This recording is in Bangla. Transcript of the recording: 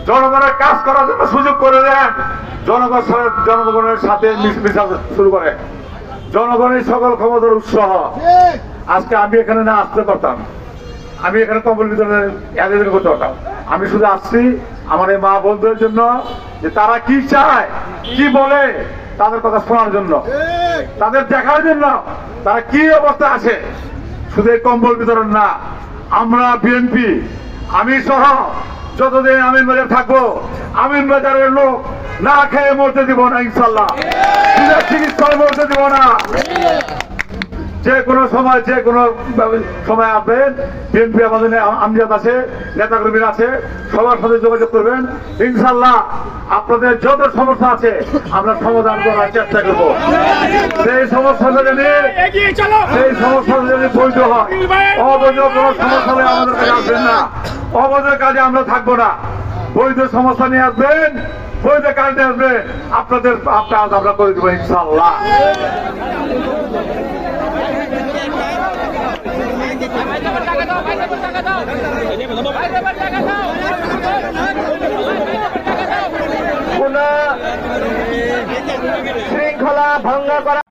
জনগণের কাজ করার জন্য সুযোগ করে দেন। জনগণের সাথে মিশা শুরু করে। জনগণের সকল ক্ষমতার উৎস। আজকে আমি এখানে না আসতে পারতাম, আমি এখানে কম্বল বিতরণের আয়োজন করতে পারতাম। আমি শুধু আসছি আমার এই মা বন্ধুদের জন্য, যে তারা কি চায়, কি বলে, তাদের কথা শোনার জন্য, তাদের দেখার জন্য তারা কি অবস্থা আছে। শুধু এই কম্বল বিতরণ না, আমরা বিএনপি, আমি সহ যতদিন আমিন বাজার থাকবো, আমিন বাজারের লোক না খেয়ে মরতে দিব না ইনশাল্লাহ, চিকিৎসায় মরতে দিব না। যে কোনো সময় আসবেন, বিএনপি আমাদের আমজাদ আছে, নেতাকর্মীরা আছে, সবার সাথে যোগাযোগ করবেন। ইনশাল্লাহ আপনাদের যত সমস্যা আছে আমরা সমাধান করার চেষ্টা করব। সেই সমস্যাটা যদি বৈধ হয়, অবৈধ কোনো সমস্যা হলে আমাদের কাছে আসবেন না। অবৈধ কাজে আমরা থাকবো না। বৈধ সমস্যা নিয়ে আসবেন, বৈধ কাজ নিয়ে আসবেন, আপনাদের কাজ আমরা করে দেবো ইনশাল্লাহ। শৃঙ্খলা ভঙ্গ করা